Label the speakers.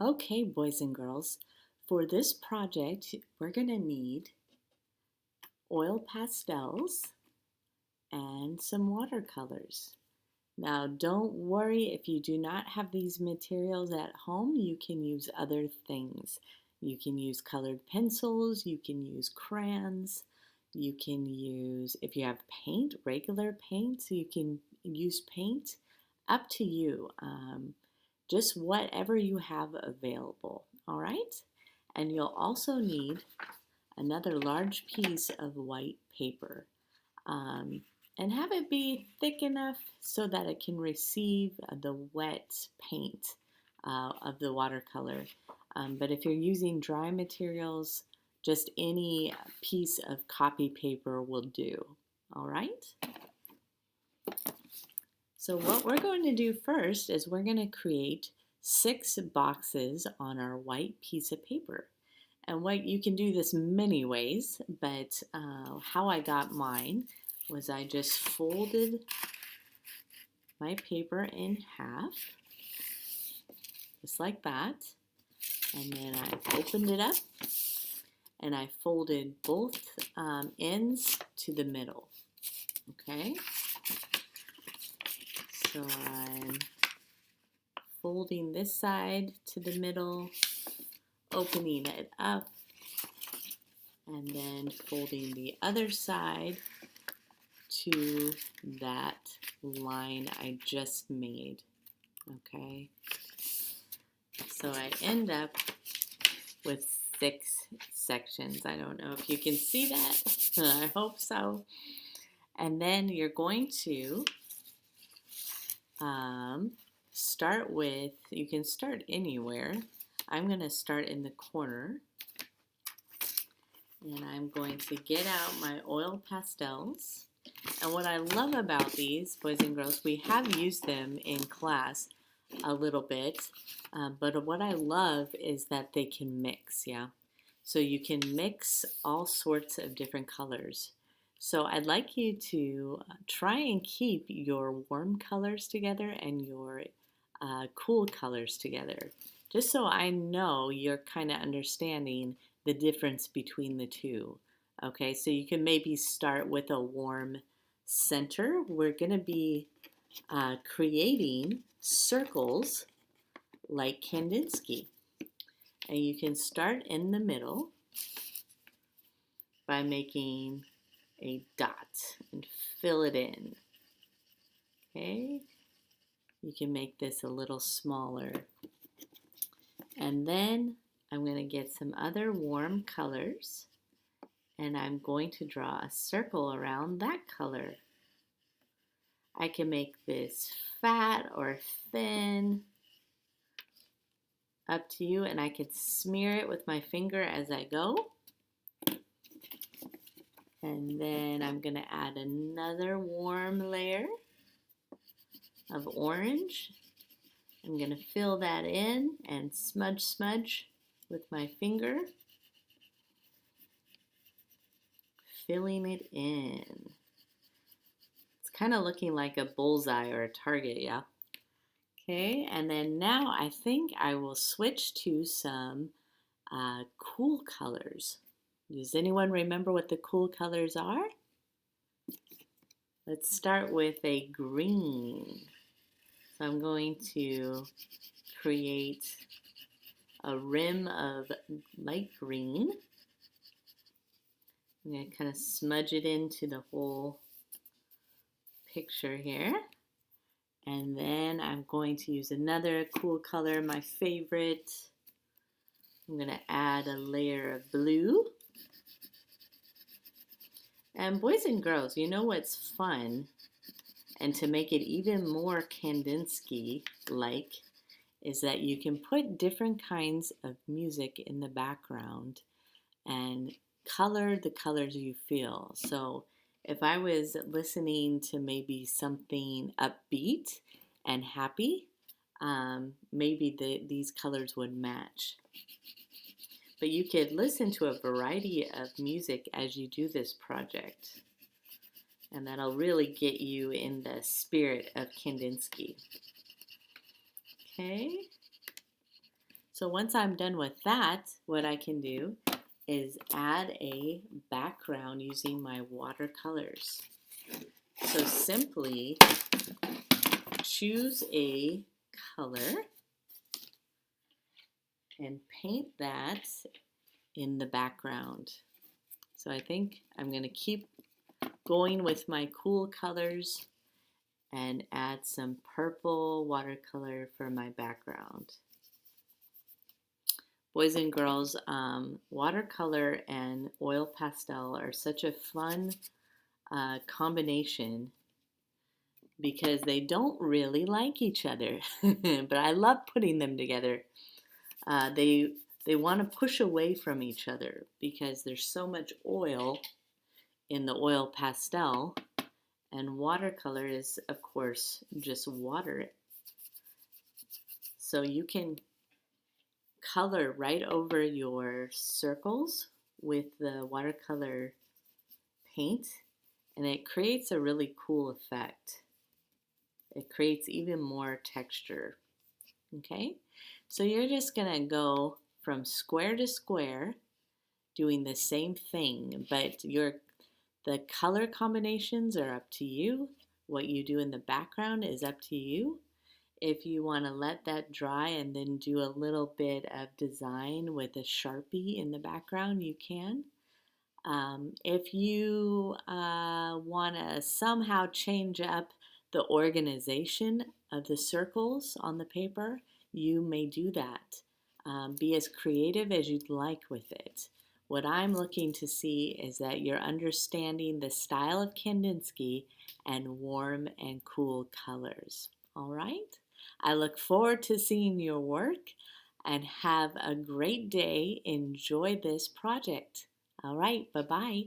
Speaker 1: Okay, boys and girls, for this project, we're going to need oil pastels and some watercolors. Now, don't worry if you do not have these materials at home, you can use other things. You can use colored pencils, you can use crayons, you can use, if you have paint, regular paint, so you can use paint, up to you. Just whatever you have available, all right? And you'll also need another large piece of white paper. Um, and have it be thick enough so that it can receive the wet paint of the watercolor. But if you're using dry materials, just any piece of copy paper will do, all right? So what we're going to do first is we're going to create 6 boxes on our white piece of paper. And what you can do this many ways, but how I got mine was I just folded my paper in half, just like that. And then I opened it up and I folded both ends to the middle, okay? So I'm folding this side to the middle, opening it up, and then folding the other side to that line I just made, okay? So I end up with 6 sections. I don't know if you can see that. I hope so. And then you're going to start with, you can start anywhere. I'm going to start in the corner. And I'm going to get out my oil pastels. And what I love about these, boys and girls, we have used them in class a little bit. But what I love is that they can mix, yeah? So you can mix all sorts of different colors. So I'd like you to try and keep your warm colors together and your cool colors together, just so I know you're kind of understanding the difference between the two. Okay, so you can maybe start with a warm center. We're going to be creating circles like Kandinsky. And you can start in the middle by making a dot and fill it in. Okay, you can make this a little smaller. And then I'm going to get some other warm colors and I'm going to draw a circle around that color. I can make this fat or thin, up to you, and I could smear it with my finger as I go. And then I'm going to add another warm layer of orange. I'm going to fill that in and smudge with my finger, filling it in. It's kind of looking like a bullseye or a target, yeah? Okay, and then now I think I will switch to some cool colors. Does anyone remember what the cool colors are? Let's start with a green. So I'm going to create a rim of light green. I'm going to kind of smudge it into the whole picture here. And then I'm going to use another cool color, my favorite. I'm going to add a layer of blue. And boys and girls, you know what's fun? And to make it even more Kandinsky-like is that you can put different kinds of music in the background and color the colors you feel. So if I was listening to maybe something upbeat and happy, maybe these colors would match. But you could listen to a variety of music as you do this project. And that'll really get you in the spirit of Kandinsky. Okay? So once I'm done with that, what I can do is add a background using my watercolors. So simply choose a color and paint that in the background. So I think I'm going to keep going with my cool colors and add some purple watercolor for my background. Boys and girls, watercolor and oil pastel are such a fun combination because they don't really like each other, but I love putting them together. They want to push away from each other because there's so much oil in the oil pastel, and watercolor is, of course, just water. So you can color right over your circles with the watercolor paint, and it creates a really cool effect. It creates even more texture. Okay, so you're just gonna go from square to square doing the same thing, but the color combinations are up to you. What you do in the background is up to you. If you want to let that dry and then do a little bit of design with a Sharpie in the background, you can. If you want to somehow change up the organization of the circles on the paper, you may do that. Be as creative as you'd like with it. What I'm looking to see is that you're understanding the style of Kandinsky and warm and cool colors. All right? I look forward to seeing your work and have a great day. Enjoy this project. All right, bye-bye.